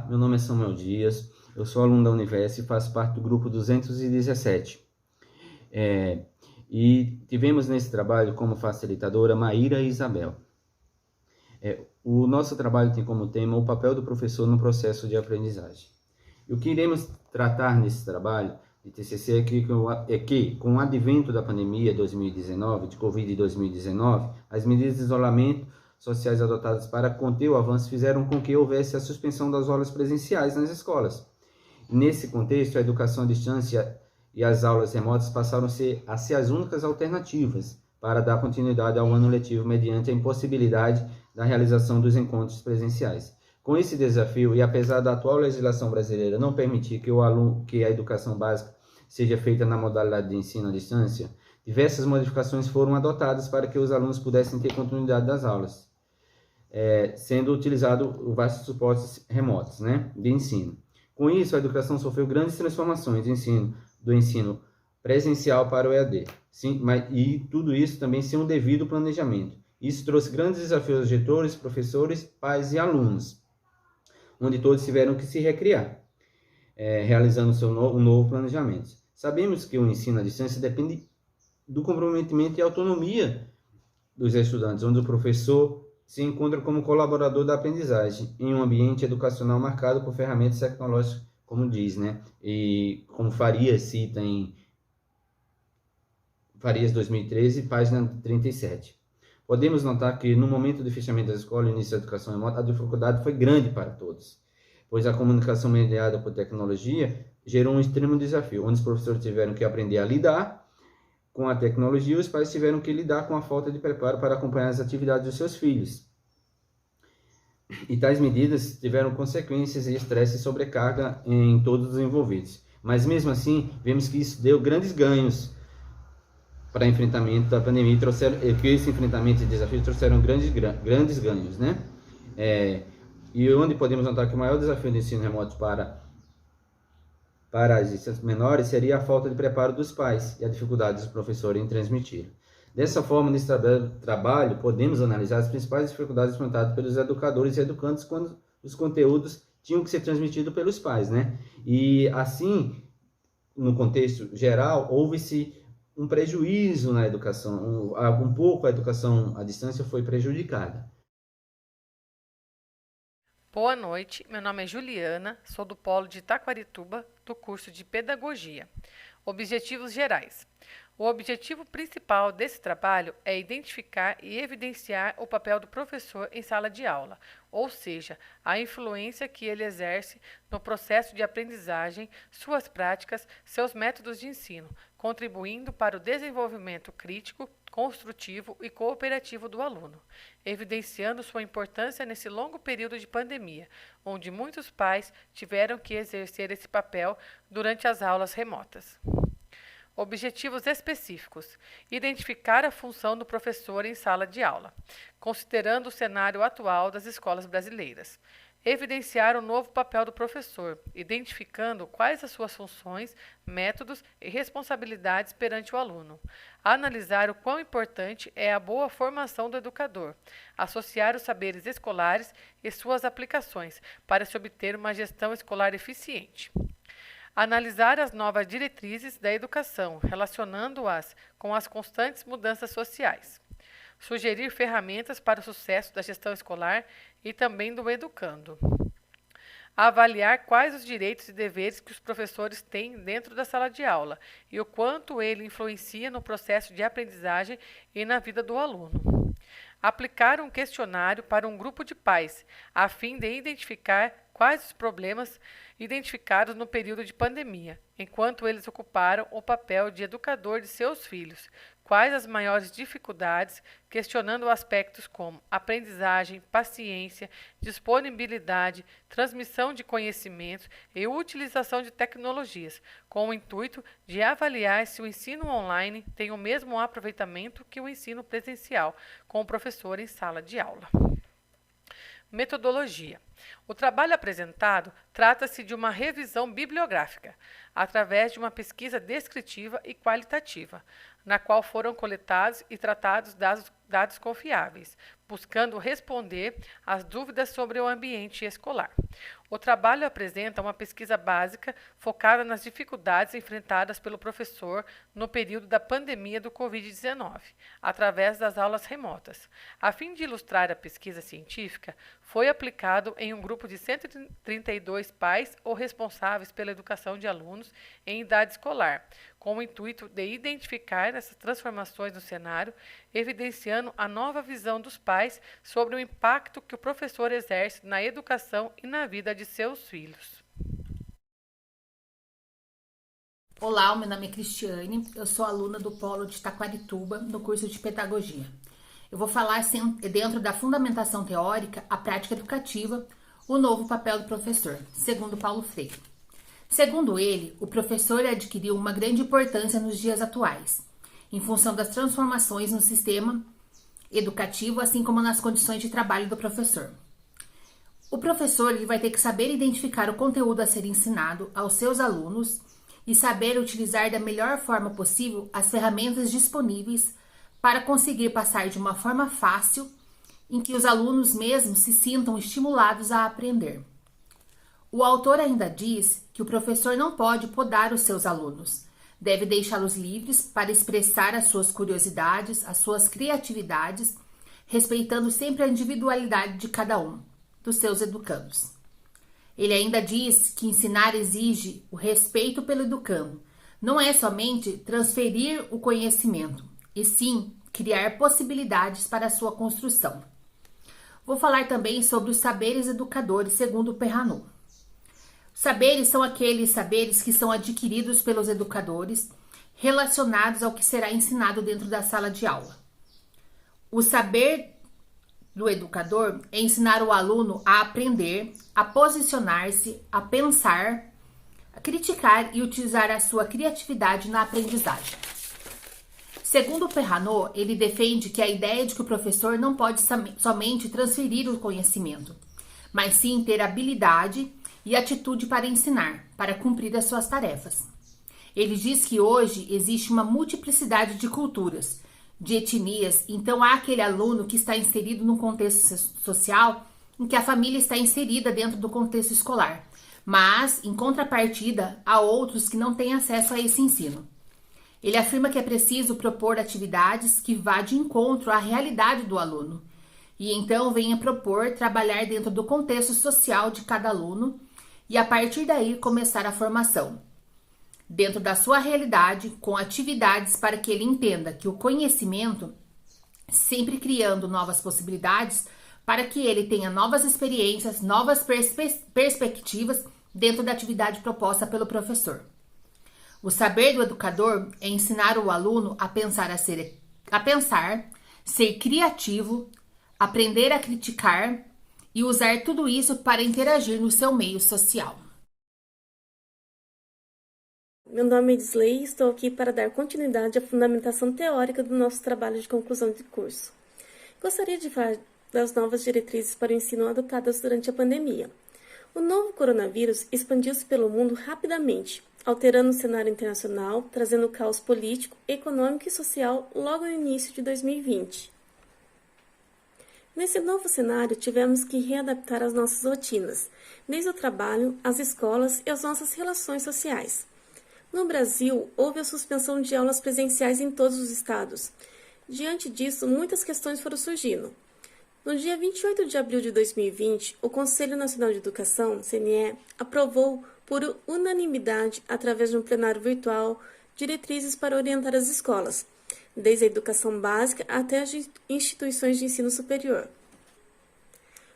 Olá, meu nome é Samuel Dias, eu sou aluno da Univesp e faço parte do grupo 217. E tivemos nesse trabalho como facilitadora Maíra e Isabel. O nosso trabalho tem como tema o papel do professor no processo de aprendizagem. E o que iremos tratar nesse trabalho de TCC é que, com o advento da pandemia 2019, de Covid-19, as medidas de isolamento sociais adotadas para conter o avanço fizeram com que houvesse a suspensão das aulas presenciais nas escolas. Nesse contexto, a educação à distância e as aulas remotas passaram a ser as únicas alternativas para dar continuidade ao ano letivo mediante a impossibilidade da realização dos encontros presenciais. Com esse desafio, e apesar da atual legislação brasileira não permitir que a educação básica seja feita na modalidade de ensino à distância, diversas modificações foram adotadas para que os alunos pudessem ter continuidade das aulas, sendo utilizado vastos suportes remotos, de ensino. Com isso, a educação sofreu grandes transformações do ensino presencial para o EAD, e tudo isso também sem um devido planejamento. Isso trouxe grandes desafios aos diretores, professores, pais e alunos, onde todos tiveram que se recriar, realizando um novo planejamento. Sabemos que o ensino à distância depende do comprometimento e autonomia dos estudantes, onde o professor se encontra como colaborador da aprendizagem em um ambiente educacional marcado por ferramentas tecnológicas, como diz, E como Farias cita em Farias 2013, página 37. Podemos notar que no momento do fechamento da escola e início da educação remota, a dificuldade foi grande para todos, pois a comunicação mediada por tecnologia gerou um extremo desafio, onde os professores tiveram que aprender a lidar com a tecnologia e os pais tiveram que lidar com a falta de preparo para acompanhar as atividades dos seus filhos. E tais medidas tiveram consequências e estresse e sobrecarga em todos os envolvidos. Mas mesmo assim, vemos que isso deu grandes ganhos para enfrentamento da pandemia, que esse enfrentamento e desafios trouxeram grandes ganhos, e onde podemos notar que o maior desafio do ensino remoto para as distâncias menores seria a falta de preparo dos pais e a dificuldade dos professores em transmitir. Dessa forma, nesse trabalho, podemos analisar as principais dificuldades enfrentadas pelos educadores e educantes quando os conteúdos tinham que ser transmitidos pelos pais, E assim, no contexto geral, houve-se um prejuízo na educação, um pouco a educação à distância foi prejudicada. Boa noite, meu nome é Juliana, sou do Polo de Itaquarituba, do curso de Pedagogia. Objetivos gerais. O objetivo principal desse trabalho é identificar e evidenciar o papel do professor em sala de aula, ou seja, a influência que ele exerce no processo de aprendizagem, suas práticas, seus métodos de ensino, contribuindo para o desenvolvimento crítico, construtivo e cooperativo do aluno, evidenciando sua importância nesse longo período de pandemia, onde muitos pais tiveram que exercer esse papel durante as aulas remotas. Objetivos específicos. Identificar a função do professor em sala de aula, considerando o cenário atual das escolas brasileiras. Evidenciar o novo papel do professor, identificando quais as suas funções, métodos e responsabilidades perante o aluno. Analisar o quão importante é a boa formação do educador. Associar os saberes escolares e suas aplicações para se obter uma gestão escolar eficiente. Analisar as novas diretrizes da educação, relacionando-as com as constantes mudanças sociais. Sugerir ferramentas para o sucesso da gestão escolar e também do educando. Avaliar quais os direitos e deveres que os professores têm dentro da sala de aula e o quanto ele influencia no processo de aprendizagem e na vida do aluno. Aplicar um questionário para um grupo de pais, a fim de identificar quais os problemas identificados no período de pandemia, enquanto eles ocuparam o papel de educador de seus filhos, quais as maiores dificuldades, questionando aspectos como aprendizagem, paciência, disponibilidade, transmissão de conhecimentos e utilização de tecnologias, com o intuito de avaliar se o ensino online tem o mesmo aproveitamento que o ensino presencial, com o professor em sala de aula. Metodologia. O trabalho apresentado trata-se de uma revisão bibliográfica, através de uma pesquisa descritiva e qualitativa, na qual foram coletados e tratados dados confiáveis, buscando responder às dúvidas sobre o ambiente escolar. O trabalho apresenta uma pesquisa básica focada nas dificuldades enfrentadas pelo professor no período da pandemia do Covid-19, através das aulas remotas. A fim de ilustrar a pesquisa científica, foi aplicado em um grupo de 132 pais ou responsáveis pela educação de alunos em idade escolar, com o intuito de identificar essas transformações no cenário, evidenciando a nova visão dos pais sobre o impacto que o professor exerce na educação e na vida de seus filhos. Olá, meu nome é Cristiane, eu sou aluna do Polo de Taquarituba, no curso de Pedagogia. Eu vou falar dentro da fundamentação teórica, a prática educativa, o novo papel do professor, segundo Paulo Freire. Segundo ele, o professor adquiriu uma grande importância nos dias atuais, em função das transformações no sistema educativo, assim como nas condições de trabalho do professor. O professor ele vai ter que saber identificar o conteúdo a ser ensinado aos seus alunos e saber utilizar da melhor forma possível as ferramentas disponíveis para conseguir passar de uma forma fácil em que os alunos mesmos se sintam estimulados a aprender. O autor ainda diz que o professor não pode podar os seus alunos, deve deixá-los livres para expressar as suas curiosidades, as suas criatividades, respeitando sempre a individualidade de cada um dos seus educandos. Ele ainda diz que ensinar exige o respeito pelo educando. Não é somente transferir o conhecimento, e sim criar possibilidades para a sua construção. Vou falar também sobre os saberes educadores, segundo Perranot. Saberes são aqueles saberes que são adquiridos pelos educadores, relacionados ao que será ensinado dentro da sala de aula. O saber do educador é ensinar o aluno a aprender, a posicionar-se, a pensar, a criticar e utilizar a sua criatividade na aprendizagem. Segundo Perranot, ele defende que a ideia de que o professor não pode somente transferir o conhecimento, mas sim ter habilidade e atitude para ensinar, para cumprir as suas tarefas. Ele diz que hoje existe uma multiplicidade de culturas, de etnias, então há aquele aluno que está inserido num contexto social em que a família está inserida dentro do contexto escolar, mas, em contrapartida, há outros que não têm acesso a esse ensino. Ele afirma que é preciso propor atividades que vá de encontro à realidade do aluno, e então venha propor trabalhar dentro do contexto social de cada aluno e a partir daí começar a formação, dentro da sua realidade, com atividades para que ele entenda que o conhecimento, sempre criando novas possibilidades, para que ele tenha novas experiências, novas perspectivas dentro da atividade proposta pelo professor. O saber do educador é ensinar o aluno a pensar, ser criativo, aprender a criticar e usar tudo isso para interagir no seu meio social. Meu nome é Disley e estou aqui para dar continuidade à fundamentação teórica do nosso trabalho de conclusão de curso. Gostaria de falar das novas diretrizes para o ensino adotadas durante a pandemia. O novo coronavírus expandiu-se pelo mundo rapidamente, alterando o cenário internacional, trazendo caos político, econômico e social logo no início de 2020. Nesse novo cenário, tivemos que readaptar as nossas rotinas, desde o trabalho, as escolas e as nossas relações sociais. No Brasil, houve a suspensão de aulas presenciais em todos os estados. Diante disso, muitas questões foram surgindo. No dia 28 de abril de 2020, o Conselho Nacional de Educação, CNE, aprovou por unanimidade, através de um plenário virtual, diretrizes para orientar as escolas, desde a educação básica até as instituições de ensino superior.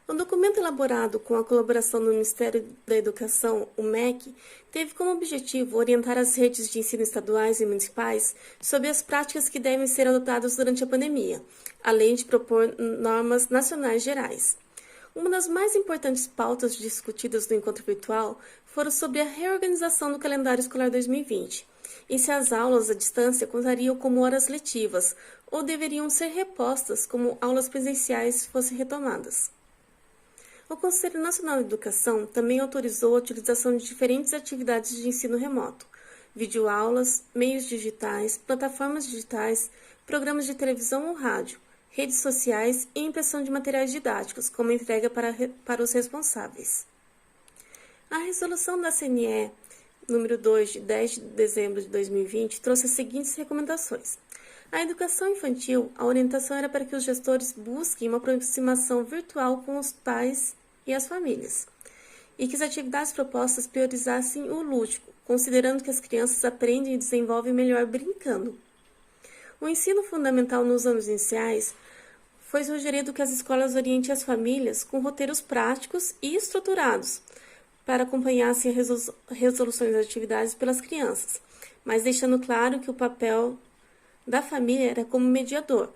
Um documento elaborado com a colaboração do Ministério da Educação, o MEC, teve como objetivo orientar as redes de ensino estaduais e municipais sobre as práticas que devem ser adotadas durante a pandemia, além de propor normas nacionais gerais. Uma das mais importantes pautas discutidas no encontro virtual foram sobre a reorganização do calendário escolar 2020, e se as aulas à distância contariam como horas letivas ou deveriam ser repostas como aulas presenciais fossem retomadas. O Conselho Nacional de Educação também autorizou a utilização de diferentes atividades de ensino remoto, videoaulas, meios digitais, plataformas digitais, programas de televisão ou rádio, redes sociais e impressão de materiais didáticos, como entrega para os responsáveis. A resolução da CNE número 2, de 10 de dezembro de 2020, trouxe as seguintes recomendações. A educação infantil, a orientação era para que os gestores busquem uma aproximação virtual com os pais e as famílias, e que as atividades propostas priorizassem o lúdico, considerando que as crianças aprendem e desenvolvem melhor brincando. O ensino fundamental nos anos iniciais foi sugerido que as escolas orientem as famílias com roteiros práticos e estruturados para acompanhassem as resoluções das atividades pelas crianças, mas deixando claro que o papel da família era como mediador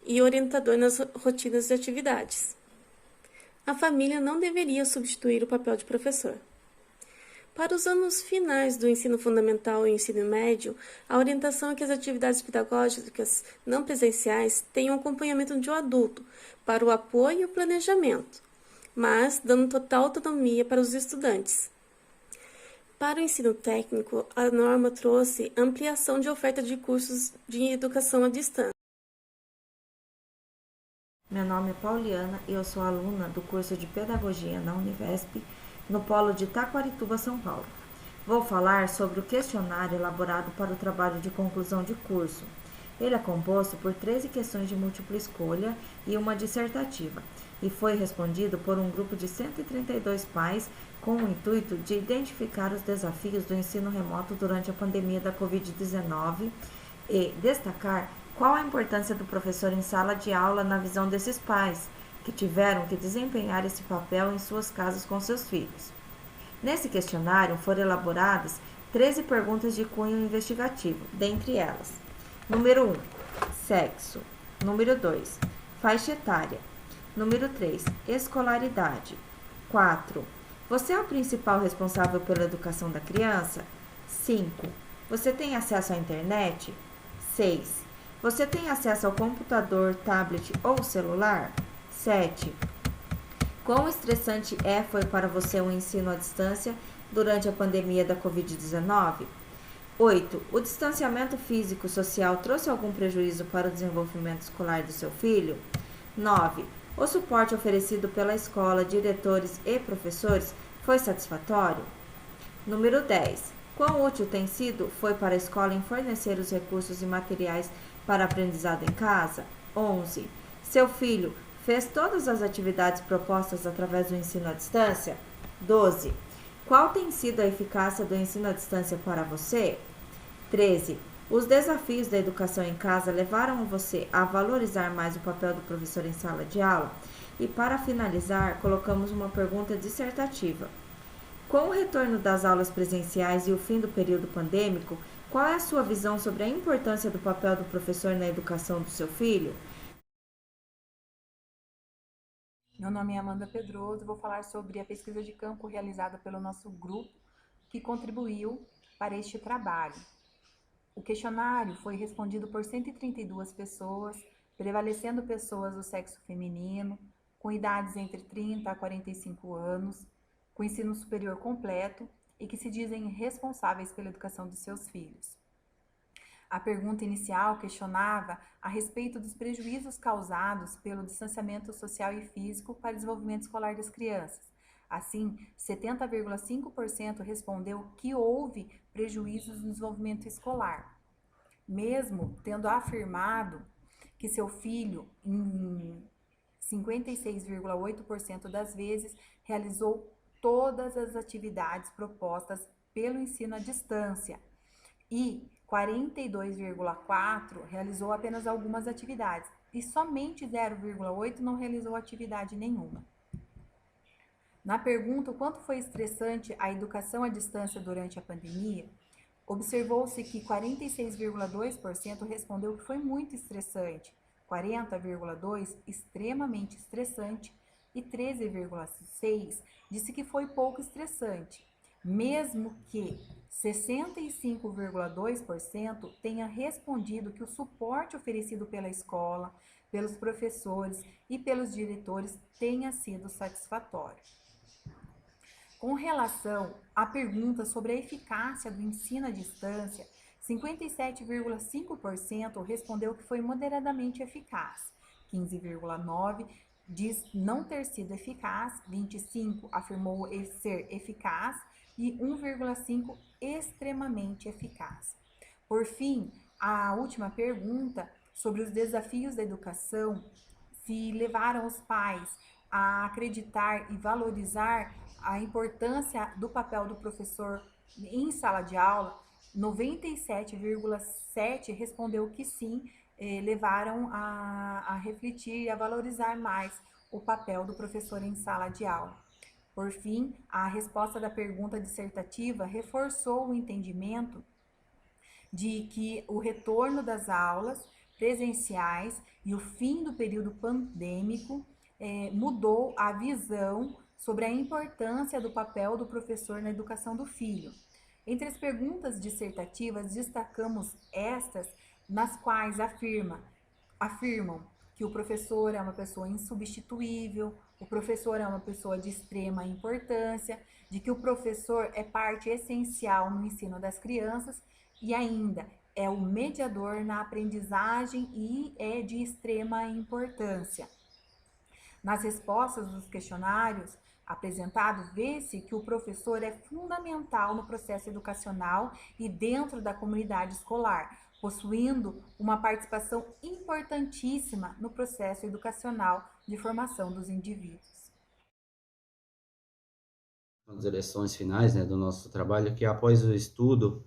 e orientador nas rotinas de atividades. A família não deveria substituir o papel de professor. Para os anos finais do ensino fundamental e ensino médio, a orientação é que as atividades pedagógicas não presenciais tenham acompanhamento de um adulto para o apoio e o planejamento, mas dando total autonomia para os estudantes. Para o ensino técnico, a norma trouxe ampliação de oferta de cursos de educação à distância. Meu nome é Pauliana e eu sou aluna do curso de Pedagogia na Univesp, no Polo de Taquarituba, São Paulo. Vou falar sobre o questionário elaborado para o trabalho de conclusão de curso. Ele é composto por 13 questões de múltipla escolha e uma dissertativa, e foi respondido por um grupo de 132 pais com o intuito de identificar os desafios do ensino remoto durante a pandemia da Covid-19 e destacar qual a importância do professor em sala de aula na visão desses pais, que tiveram que desempenhar esse papel em suas casas com seus filhos. Nesse questionário foram elaboradas 13 perguntas de cunho investigativo, dentre elas: número 1, sexo; número 2, faixa etária; número 3, escolaridade; 4, você é o principal responsável pela educação da criança? 5, você tem acesso à internet? 6, você tem acesso ao computador, tablet ou celular? 7. Quão estressante foi para você o ensino à distância durante a pandemia da Covid-19? 8. O distanciamento físico-social trouxe algum prejuízo para o desenvolvimento escolar do seu filho? 9. O suporte oferecido pela escola, diretores e professores foi satisfatório? Número 10. Quão útil foi para a escola em fornecer os recursos e materiais para aprendizado em casa? 11. Seu filho fez todas as atividades propostas através do ensino à distância? 12. Qual tem sido a eficácia do ensino à distância para você? 13. Os desafios da educação em casa levaram você a valorizar mais o papel do professor em sala de aula? E para finalizar, colocamos uma pergunta dissertativa. Com o retorno das aulas presenciais e o fim do período pandêmico, qual é a sua visão sobre a importância do papel do professor na educação do seu filho? Meu nome é Amanda Pedroso e vou falar sobre a pesquisa de campo realizada pelo nosso grupo que contribuiu para este trabalho. O questionário foi respondido por 132 pessoas, prevalecendo pessoas do sexo feminino, com idades entre 30 a 45 anos, com ensino superior completo e que se dizem responsáveis pela educação de seus filhos. A pergunta inicial questionava a respeito dos prejuízos causados pelo distanciamento social e físico para o desenvolvimento escolar das crianças. Assim, 70,5% respondeu que houve prejuízos no desenvolvimento escolar, mesmo tendo afirmado que seu filho, em 56,8% das vezes, realizou todas as atividades propostas pelo ensino à distância e 42,4% realizou apenas algumas atividades e somente 0,8% não realizou atividade nenhuma. Na pergunta o quanto foi estressante a educação à distância durante a pandemia, observou-se que 46,2% respondeu que foi muito estressante, 40,2% extremamente estressante e 13,6% disse que foi pouco estressante, mesmo que 65,2% tenha respondido que o suporte oferecido pela escola, pelos professores e pelos diretores tenha sido satisfatório. Com relação à pergunta sobre a eficácia do ensino à distância, 57,5% respondeu que foi moderadamente eficaz, 15,9% diz não ter sido eficaz, 25% afirmou ser eficaz e 1,5% extremamente eficaz. Por fim, a última pergunta sobre os desafios da educação, se levaram os pais a acreditar e valorizar a importância do papel do professor em sala de aula, 97,7% respondeu que sim, levaram a refletir e a valorizar mais o papel do professor em sala de aula. Por fim, a resposta da pergunta dissertativa reforçou o entendimento de que o retorno das aulas presenciais e o fim do período pandêmico mudou a visão sobre a importância do papel do professor na educação do filho. Entre as perguntas dissertativas, destacamos estas nas quais afirmam que o professor é uma pessoa insubstituível, o professor é uma pessoa de extrema importância, de que o professor é parte essencial no ensino das crianças e ainda é o mediador na aprendizagem e é de extrema importância. Nas respostas dos questionários apresentados, vê-se que o professor é fundamental no processo educacional e dentro da comunidade escolar, possuindo uma participação importantíssima no processo educacional de formação dos indivíduos. As direções finais, né, do nosso trabalho, que após o estudo,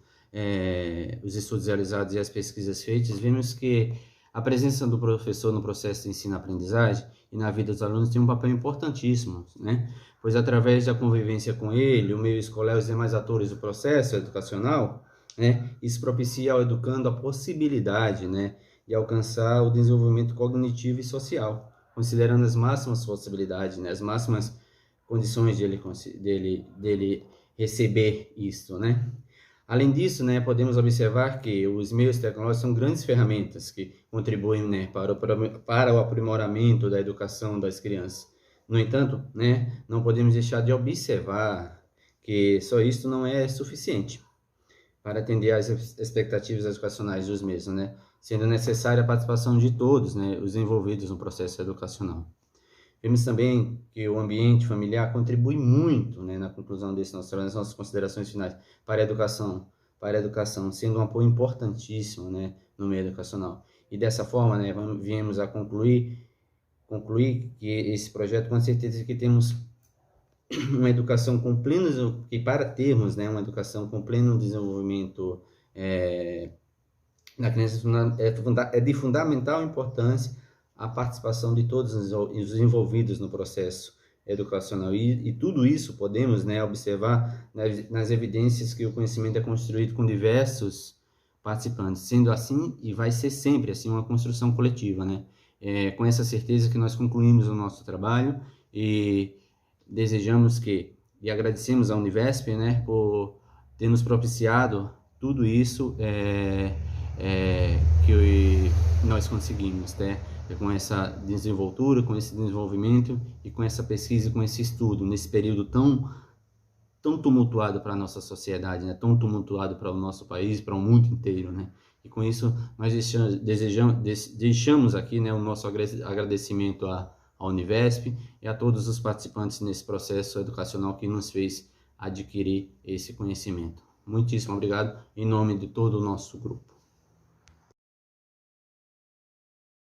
os estudos realizados e as pesquisas feitas, vimos que a presença do professor no processo de ensino-aprendizagem e na vida dos alunos tem um papel importantíssimo, né? Pois através da convivência com ele, o meio escolar e os demais atores do processo educacional, né, isso propicia ao educando a possibilidade, né, de alcançar o desenvolvimento cognitivo e social, considerando as máximas possibilidades, né, as máximas condições dele receber isso, né? Além disso, né, podemos observar que os meios tecnológicos são grandes ferramentas que contribuem, né, para o aprimoramento da educação das crianças. No entanto, né, não podemos deixar de observar que só isso não é suficiente para atender às expectativas educacionais dos mesmos, né, sendo necessária a participação de todos, né, os envolvidos no processo educacional. Vemos também que o ambiente familiar contribui muito, né, na conclusão desse nosso trabalho, nas nossas considerações finais, para a educação, sendo um apoio importantíssimo, né, no meio educacional. E dessa forma, né, viemos a concluir que esse projeto, com certeza que temos uma educação com pleno, que para termos, né, uma educação com pleno desenvolvimento na criança é de fundamental importância a participação de todos os envolvidos no processo educacional. E tudo isso podemos, né, observar nas evidências que o conhecimento é construído com diversos participantes. Sendo assim, e vai ser sempre assim, uma construção coletiva, né? Com essa certeza que nós concluímos o nosso trabalho e desejamos e agradecemos à Univesp, né, por ter nos propiciado tudo isso que nós conseguimos, né? Com essa desenvoltura, com esse desenvolvimento e com essa pesquisa, com esse estudo, nesse período tão tumultuado para a nossa sociedade, né? Tão tumultuado para o nosso país, para o mundo inteiro, né? E com isso, nós deixamos aqui, né, o nosso agradecimento à Univesp e a todos os participantes nesse processo educacional que nos fez adquirir esse conhecimento. Muitíssimo obrigado, em nome de todo o nosso grupo.